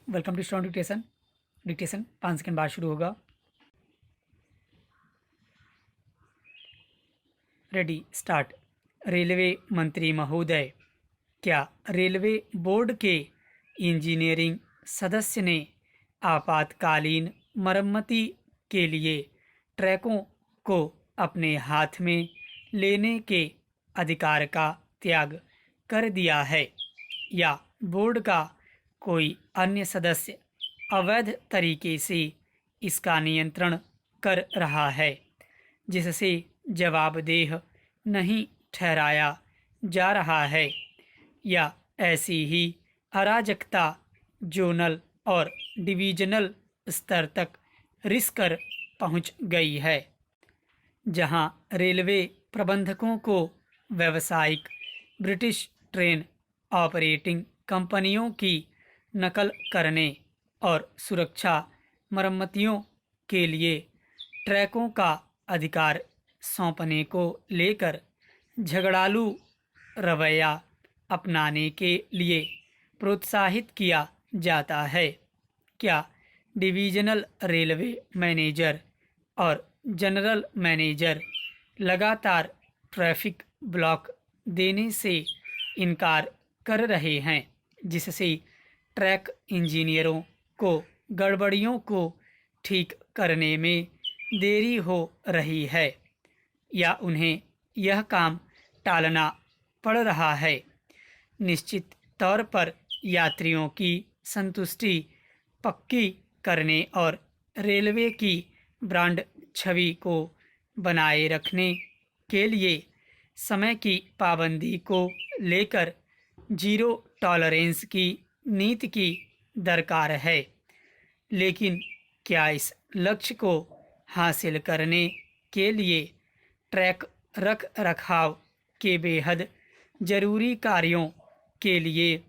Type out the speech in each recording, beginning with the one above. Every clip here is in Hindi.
Welcome to strong dictation. Dictation 5 second बाद शुरू होगा। Ready start. रेलवे मंत्री महोदय, क्या रेलवे बोर्ड के इंजीनियरिंग सदस्य ने आपातकालीन मरम्मति के लिए ट्रैकों को अपने हाथ में लेने के अधिकार का त्याग कर दिया है, या बोर्ड का कोई अन्य सदस्य अवैध तरीके से इसका नियंत्रण कर रहा है, जिससे जवाबदेह नहीं ठहराया जा रहा है, या ऐसी ही अराजकता जोनल और डिवीजनल स्तर तक रिस कर पहुंच गई है, जहां रेलवे प्रबंधकों को व्यावसायिक ब्रिटिश ट्रेन ऑपरेटिंग कंपनियों की नकल करने और सुरक्षा मरम्मतियों के लिए ट्रैकों का अधिकार सौंपने को लेकर झगड़ालू रवैया अपनाने के लिए प्रोत्साहित किया जाता है। क्या डिवीजनल रेलवे मैनेजर और जनरल मैनेजर लगातार ट्रैफिक ब्लॉक देने से इनकार कर रहे हैं, जिससे ट्रैक इंजीनियरों को गड़बड़ियों को ठीक करने में देरी हो रही है, या उन्हें यह काम टालना पड़ रहा है? निश्चित तौर पर यात्रियों की संतुष्टि पक्की करने और रेलवे की ब्रांड छवि को बनाए रखने के लिए समय की पाबंदी को लेकर जीरो टॉलरेंस की नीति की दरकार है। लेकिन क्या इस लक्ष्य को हासिल करने के लिए ट्रैक रख रखाव के बेहद जरूरी कार्यों के लिए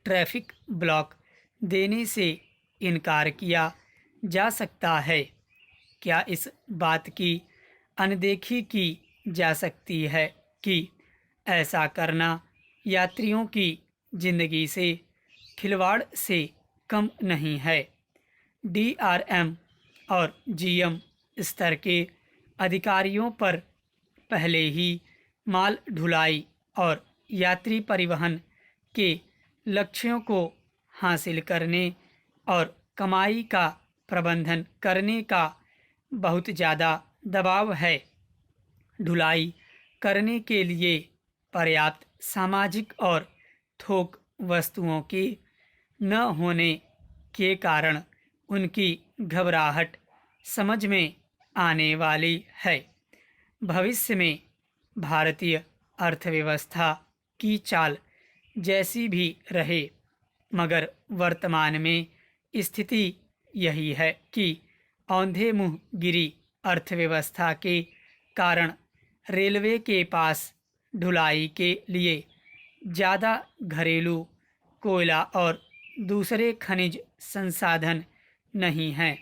ट्रैफिक ब्लॉक देने से इनकार किया जा सकता है? क्या इस बात की अनदेखी की जा सकती है कि ऐसा करना यात्रियों की जिंदगी से खिलवाड़ से कम नहीं है? डीआरएम और जीएम स्तर के अधिकारियों पर पहले ही माल ढुलाई और यात्री परिवहन के लक्ष्यों को हासिल करने और कमाई का प्रबंधन करने का बहुत ज़्यादा दबाव है। ढुलाई करने के लिए पर्याप्त सामाजिक और थोक वस्तुओं के न होने के कारण उनकी घबराहट समझ में आने वाली है। भविष्य में भारतीय अर्थव्यवस्था की चाल जैसी भी रहे, मगर वर्तमान में स्थिति यही है कि औंधे मुँह गिरी अर्थव्यवस्था के कारण रेलवे के पास ढुलाई के लिए ज़्यादा घरेलू कोयला और दूसरे खनिज संसाधन नहीं हैं।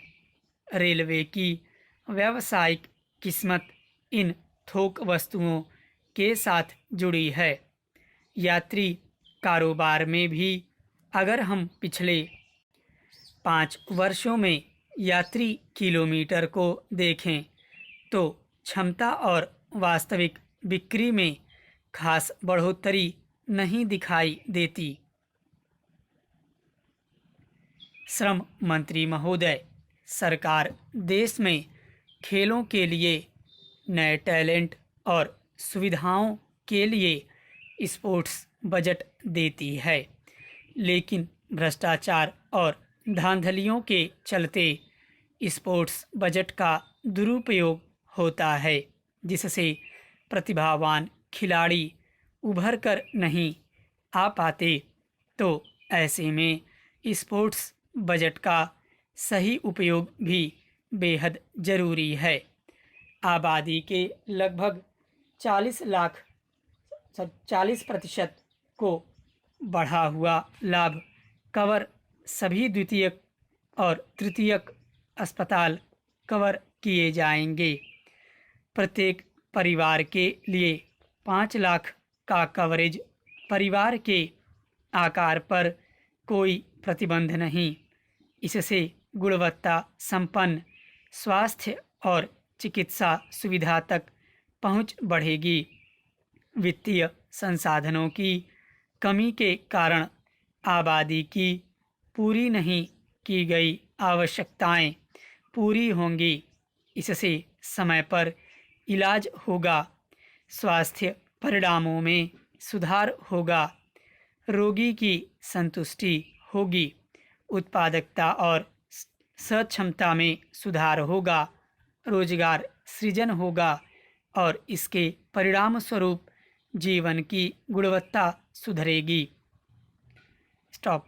रेलवे की व्यावसायिक किस्मत इन थोक वस्तुओं के साथ जुड़ी है। यात्री कारोबार में भी अगर हम पिछले 5 वर्षों में यात्री किलोमीटर को देखें तो क्षमता और वास्तविक बिक्री में खास बढ़ोतरी नहीं दिखाई देती। श्रम मंत्री महोदय, सरकार देश में खेलों के लिए नए टैलेंट और सुविधाओं के लिए स्पोर्ट्स बजट देती है, लेकिन भ्रष्टाचार और धांधलियों के चलते स्पोर्ट्स बजट का दुरुपयोग होता है, जिससे प्रतिभावान खिलाड़ी उभर कर नहीं आ पाते। तो ऐसे में स्पोर्ट्स बजट का सही उपयोग भी बेहद ज़रूरी है। आबादी के लगभग 40% को बढ़ा हुआ लाभ कवर सभी द्वितीयक और तृतीयक अस्पताल कवर किए जाएंगे। प्रत्येक परिवार के लिए 5 लाख का कवरेज परिवार के आकार पर कोई प्रतिबंध नहीं। इससे गुणवत्ता संपन्न स्वास्थ्य और चिकित्सा सुविधा तक पहुंच बढ़ेगी। वित्तीय संसाधनों की कमी के कारण आबादी की पूरी नहीं की गई आवश्यकताएं पूरी होंगी। इससे समय पर इलाज होगा, स्वास्थ्य परिणामों में सुधार होगा, रोगी की संतुष्टि होगी, उत्पादकता और सक्षमता में सुधार होगा, रोजगार सृजन होगा और इसके परिणाम स्वरूप जीवन की गुणवत्ता सुधरेगी। स्टॉप।